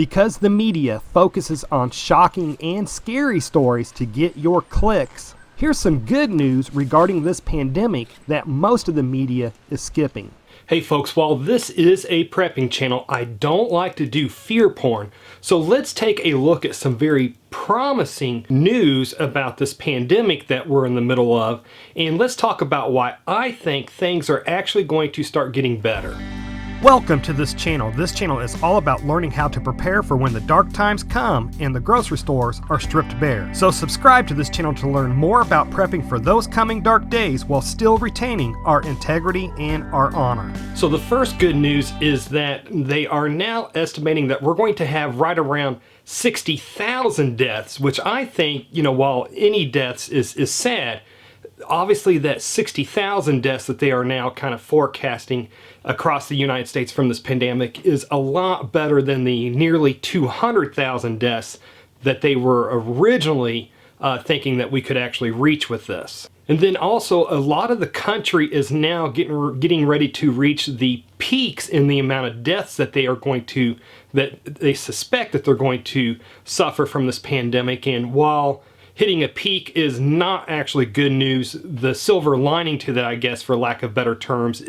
Because the media focuses on shocking and scary stories to get your clicks, here's some good news regarding this pandemic that most of the media is skipping. Hey folks, while this is a prepping channel, I don't like to do fear porn. So let's take a look at some very promising news about this pandemic that we're in the middle of, and let's talk about why I think things are actually going to start getting better. Welcome to this channel. This channel is all about learning how to prepare for when the dark times come and the grocery stores are stripped bare. So subscribe to this channel to learn more about prepping for those coming dark days while still retaining our integrity and our honor. So the first good news is that they are now estimating that we're going to have right around 60,000 deaths, which I think, while any deaths is sad, obviously that 60,000 deaths that they are now kind of forecasting across the United States from this pandemic is a lot better than the nearly 200,000 deaths that they were originally thinking that we could actually reach with this. And then also a lot of the country is now getting ready to reach the peaks in the amount of deaths that that they suspect that they're going to suffer from this pandemic. And while hitting a peak is not actually good news, the silver lining to that, I guess, for lack of better terms,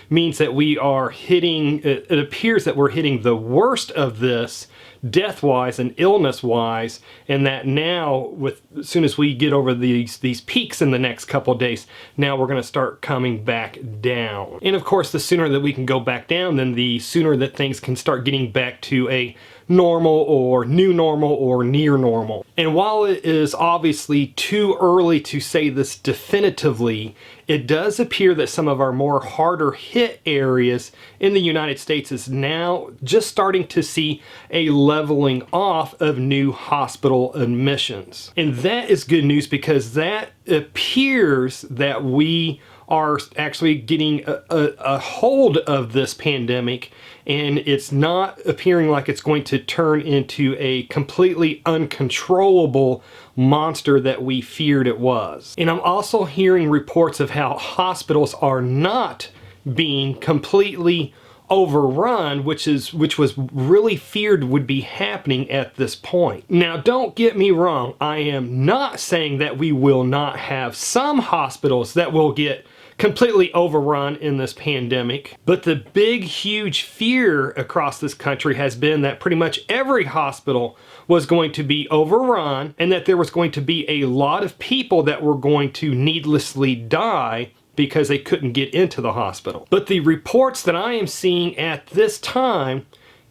means that we are hitting, it appears that we're hitting the worst of this death-wise and illness-wise, and that now, as soon as we get over these peaks in the next couple of days, now we're going to start coming back down. And of course, the sooner that we can go back down, then the sooner that things can start getting back to a normal or new normal or near normal. And while it is obviously too early to say this definitively, it does appear that some of our more harder hit areas in the United States is now just starting to see a leveling off of new hospital admissions. And that is good news because that appears that we are actually getting a hold of this pandemic, and it's not appearing like it's going to turn into a completely uncontrollable monster that we feared it was. And I'm also hearing reports of how hospitals are not being completely overrun, which was really feared would be happening at this point. Now, don't get me wrong, I am not saying that we will not have some hospitals that will get completely overrun in this pandemic, but the big huge fear across this country has been that pretty much every hospital was going to be overrun and that there was going to be a lot of people that were going to needlessly die because they couldn't get into the hospital. But the reports that I am seeing at this time,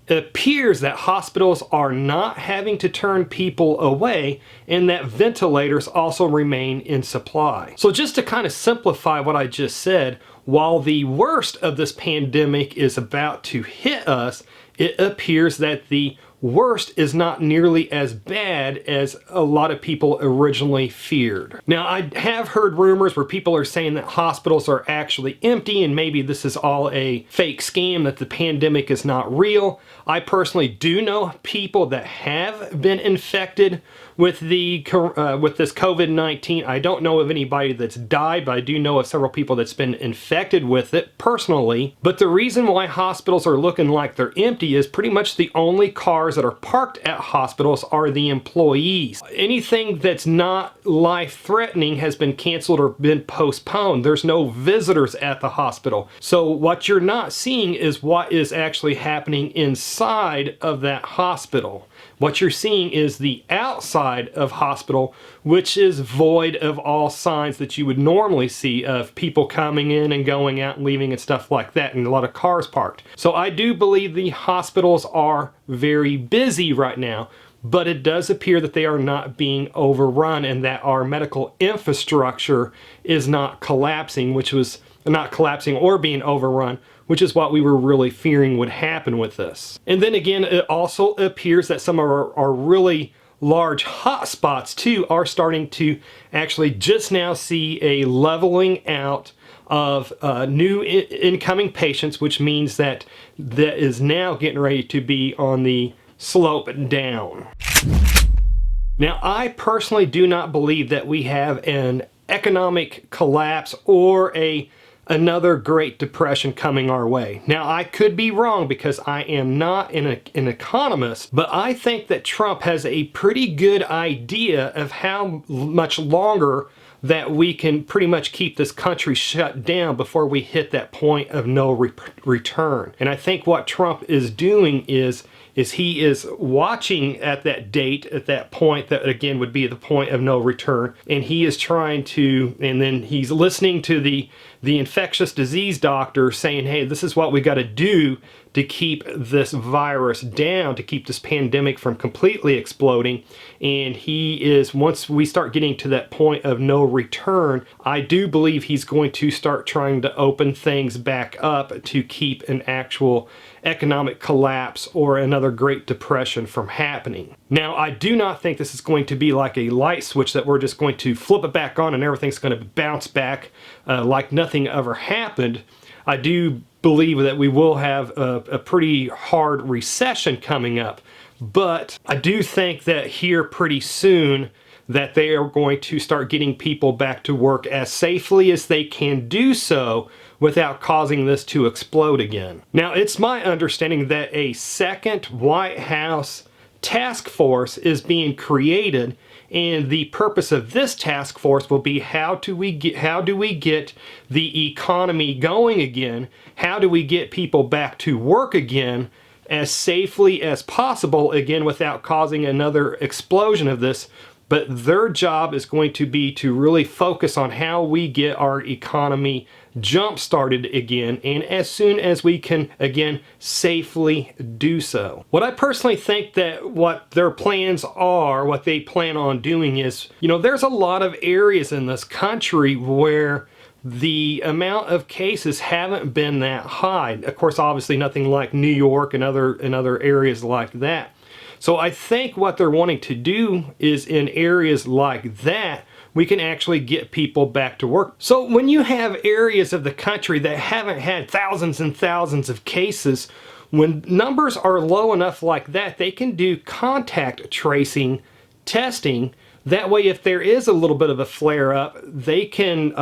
it appears that hospitals are not having to turn people away and that ventilators also remain in supply. So just to kind of simplify what I just said, while the worst of this pandemic is about to hit us, it appears that the worst is not nearly as bad as a lot of people originally feared. Now, I have heard rumors where people are saying that hospitals are actually empty and maybe this is all a fake scam, that the pandemic is not real. I personally do know people that have been infected with this COVID-19. I don't know of anybody that's died, but I do know of several people that's been infected with it personally. But the reason why hospitals are looking like they're empty is pretty much the only cars that are parked at hospitals are the employees. Anything that's not life-threatening has been canceled or been postponed. There's no visitors at the hospital. So what you're not seeing is what is actually happening inside of that hospital. What you're seeing is the outside of hospital, which is void of all signs that you would normally see of people coming in and going out and leaving and stuff like that, and a lot of cars parked. So I do believe the hospitals are very busy right now, but it does appear that they are not being overrun and that our medical infrastructure is not collapsing, or being overrun, which is what we were really fearing would happen with this. And then again, it also appears that some of our really large hot spots too are starting to actually just now see a leveling out of new incoming patients, which means that is now getting ready to be on the slope down. Now, I personally do not believe that we have an economic collapse or a another Great Depression coming our way. Now, I could be wrong because I am not an economist, but I think that Trump has a pretty good idea of how much longer that we can pretty much keep this country shut down before we hit that point of no return. And I think what Trump is doing is he is watching at that date, at that point that again would be the point of no return, and he is trying to, and then he's listening to the infectious disease doctor saying, hey, this is what we got to do to keep this virus down, to keep this pandemic from completely exploding. And he is, once we start getting to that point of no return, I do believe he's going to start trying to open things back up to keep an actual economic collapse or another Great Depression from happening. Now, I do not think this is going to be like a light switch that we're just going to flip it back on and everything's going to bounce back like nothing ever happened. I do believe that we will have a pretty hard recession coming up, but I do think that here pretty soon that they are going to start getting people back to work as safely as they can do so without causing this to explode again. Now, it's my understanding that a second White House task force is being created, and the purpose of this task force will be how do we get the economy going again? How do we get people back to work again as safely as possible, again without causing another explosion of this? But their job is going to be to really focus on how we get our economy jump started again, and as soon as we can again safely do so. What I personally think that what their plans are, what they plan on doing is, there's a lot of areas in this country where the amount of cases haven't been that high. Of course, obviously nothing like New York and other areas like that. So I think what they're wanting to do is in areas like that, we can actually get people back to work. So when you have areas of the country that haven't had thousands and thousands of cases, when numbers are low enough like that, they can do contact tracing testing. That way, if there is a little bit of a flare-up, they can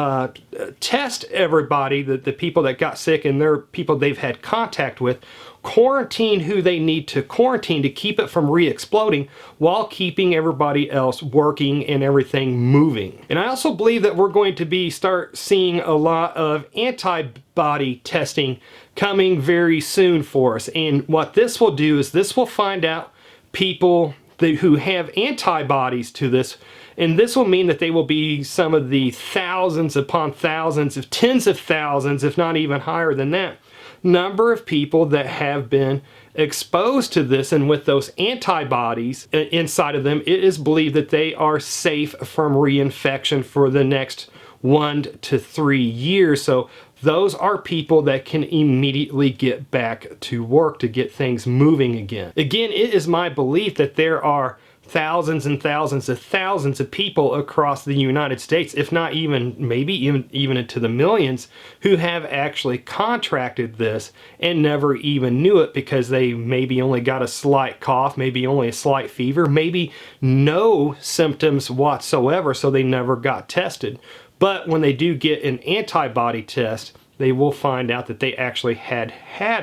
test everybody, the people that got sick and their people they've had contact with, quarantine who they need to quarantine to keep it from re-exploding while keeping everybody else working and everything moving. And I also believe that we're going to start seeing a lot of antibody testing coming very soon for us. And what this will do is this will find out people who have antibodies to this, and this will mean that they will be some of the thousands upon thousands of tens of thousands, if not even higher than that, number of people that have been exposed to this, and with those antibodies inside of them, it is believed that they are safe from reinfection for the next 1 to 3 years. So those are people that can immediately get back to work to get things moving again. Again, it is my belief that there are thousands and thousands of people across the United States, if not maybe even into the millions, who have actually contracted this and never even knew it because they maybe only got a slight cough, maybe only a slight fever, maybe no symptoms whatsoever, so they never got tested. But when they do get an antibody test, they will find out that they actually had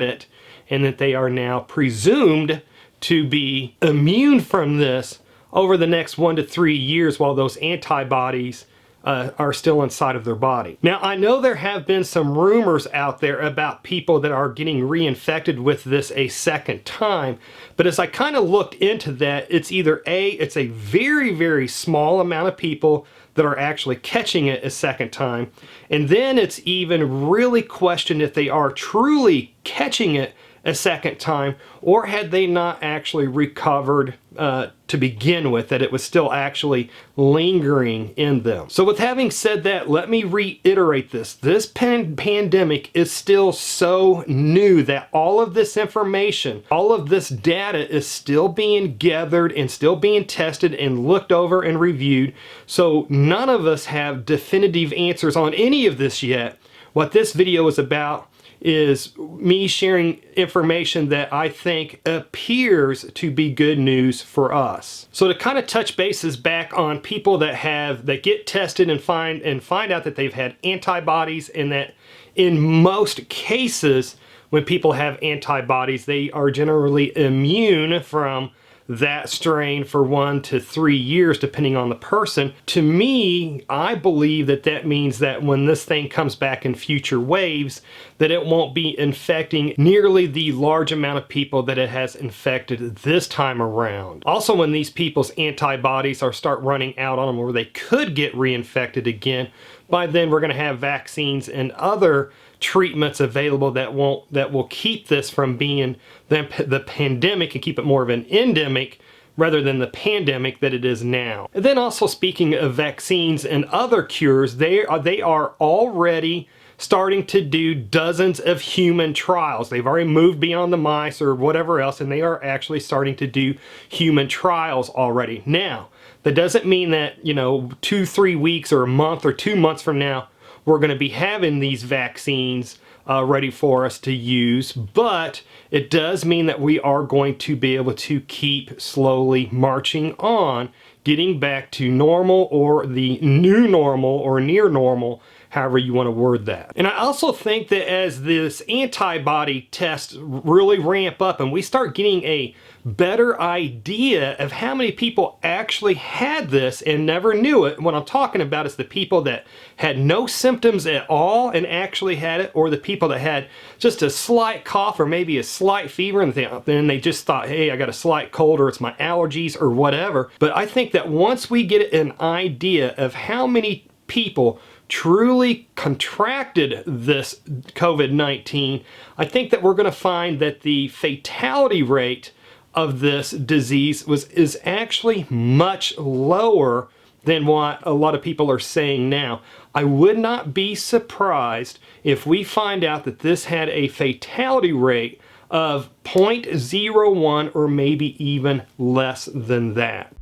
it and that they are now presumed to be immune from this over the next 1 to 3 years while those antibodies are still inside of their body. Now, I know there have been some rumors out there about people that are getting reinfected with this a second time, but as I kind of looked into that, it's either it's a very, very small amount of people that are actually catching it a second time, and then it's even really questioned if they are truly catching it a second time, or had they not actually recovered to begin with, that it was still actually lingering in them. So with having said that, let me reiterate this. This pandemic is still so new that all of this information, all of this data is still being gathered and still being tested and looked over and reviewed. So none of us have definitive answers on any of this yet. What this video is about is me sharing information that I think appears to be good news for us. So to kind of touch bases back on people that get tested and find out that they've had antibodies, and that in most cases when people have antibodies, they are generally immune from that strain for 1 to 3 years, depending on the person. To me, I believe that means that when this thing comes back in future waves, that it won't be infecting nearly the large amount of people that it has infected this time around. Also, when these people's antibodies start running out on them, or they could get reinfected again, by then we're going to have vaccines and other treatments available that will keep this from being the pandemic, and keep it more of an endemic rather than the pandemic that it is now. And then also, speaking of vaccines and other cures, they are already starting to do dozens of human trials. They've already moved beyond the mice or whatever else, and they are actually starting to do human trials already. Now, that doesn't mean that, 2-3 weeks or a month or 2 months from now we're going to be having these vaccines ready for us to use, but it does mean that we are going to be able to keep slowly marching on, getting back to normal, or the new normal, or near normal, however you want to word that. And I also think that as this antibody tests really ramp up and we start getting a better idea of how many people actually had this and never knew it, what I'm talking about is the people that had no symptoms at all and actually had it, or the people that had just a slight cough or maybe a slight fever, and then they just thought, hey, I got a slight cold, or it's my allergies or whatever. But I think that once we get an idea of how many people truly contracted this COVID-19, I think that we're going to find that the fatality rate of this disease is actually much lower than what a lot of people are saying now. I would not be surprised if we find out that this had a fatality rate of 0.01 or maybe even less than that.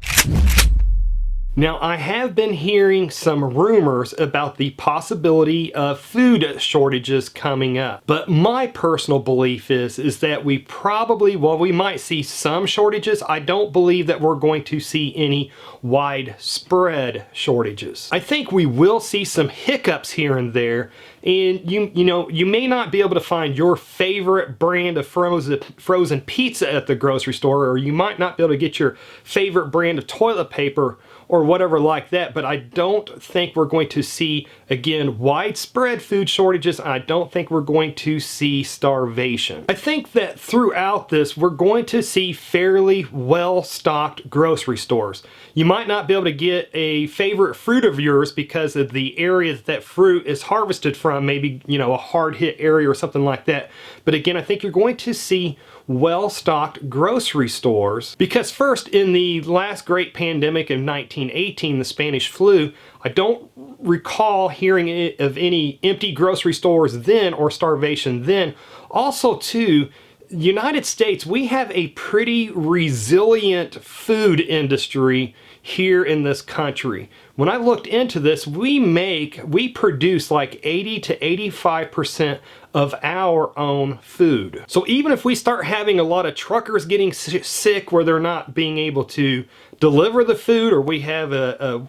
Now, I have been hearing some rumors about the possibility of food shortages coming up, but my personal belief is that we probably, while we might see some shortages, I don't believe that we're going to see any widespread shortages. I think we will see some hiccups here and there, and you may not be able to find your favorite brand of frozen pizza at the grocery store, or you might not be able to get your favorite brand of toilet paper or whatever like that, but I don't think we're going to see, again, widespread food shortages. I don't think we're going to see starvation. I think that throughout this, we're going to see fairly well-stocked grocery stores. You might not be able to get a favorite fruit of yours because of the area that fruit is harvested from, maybe, a hard-hit area or something like that. But again, I think you're going to see well-stocked grocery stores, because first, in the last great pandemic of 1918, the Spanish flu, I don't recall hearing of any empty grocery stores then or starvation then. Also, too, United States, we have a pretty resilient food industry here in this country. When I looked into this, we produce like 80 to 85% of our own food. So even if we start having a lot of truckers getting sick where they're not being able to deliver the food, or we have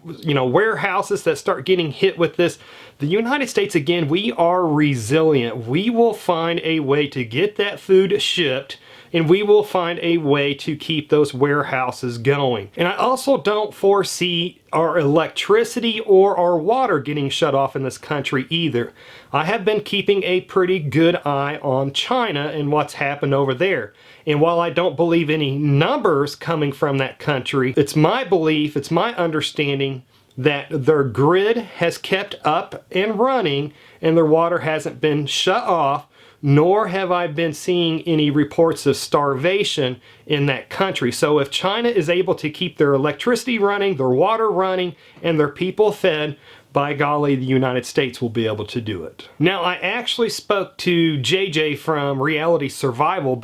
warehouses that start getting hit with this, the United States, again, we are resilient. We will find a way to get that food shipped, and we will find a way to keep those warehouses going. And I also don't foresee our electricity or our water getting shut off in this country either. I have been keeping a pretty good eye on China and what's happened over there. And while I don't believe any numbers coming from that country, it's my belief, it's my understanding that their grid has kept up and running and their water hasn't been shut off, nor have I been seeing any reports of starvation in that country. So if China is able to keep their electricity running, their water running, and their people fed, by golly, the United States will be able to do it. Now, I actually spoke to JJ from Reality Survival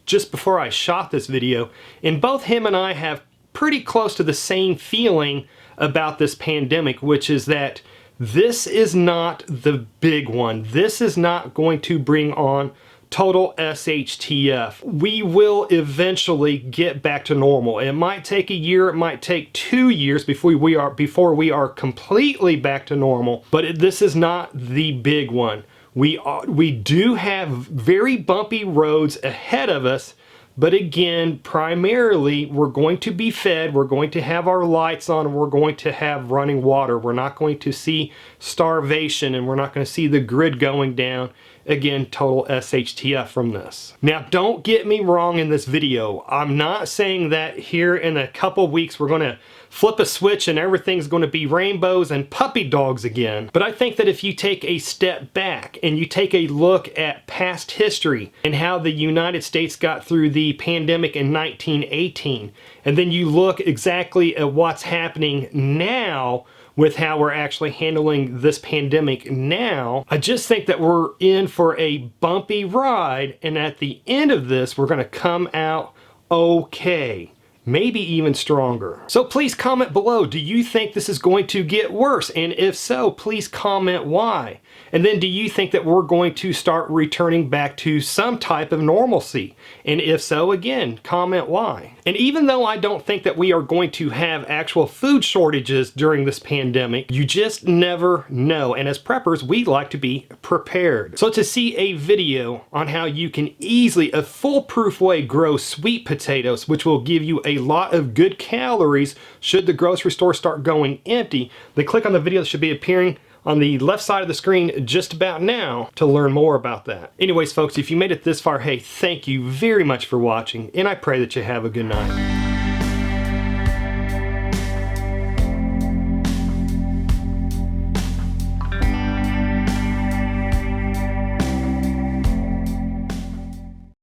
just before I shot this video, and both him and I have pretty close to the same feeling about this pandemic, which is that this is not the big one. This is not going to bring on total SHTF. We will eventually get back to normal. It might take a year, it might take 2 years before we are completely back to normal, but this is not the big one. We do have very bumpy roads ahead of us, but again, primarily, we're going to be fed, we're going to have our lights on, and we're going to have running water. We're not going to see starvation, and we're not going to see the grid going down. Again, total SHTF from this. Now, don't get me wrong in this video. I'm not saying that here in a couple weeks we're going to flip a switch and everything's going to be rainbows and puppy dogs again. But I think that if you take a step back and you take a look at past history and how the United States got through the pandemic in 1918, and then you look exactly at what's happening now with how we're actually handling this pandemic now, I just think that we're in for a bumpy ride, and at the end of this, we're going to come out okay. Maybe even stronger. So please comment below, do you think this is going to get worse? And if so, please comment why. And then do you think that we're going to start returning back to some type of normalcy? And if so, again, comment why. And even though I don't think that we are going to have actual food shortages during this pandemic, you just never know. And as preppers, we like to be prepared. So to see a video on how you can easily, a foolproof way, grow sweet potatoes, which will give you a lot of good calories should the grocery store start going empty, then click on the video that should be appearing on the left side of the screen just about now to learn more about that. Anyways, folks, if you made it this far, hey, thank you very much for watching, and I pray that you have a good night.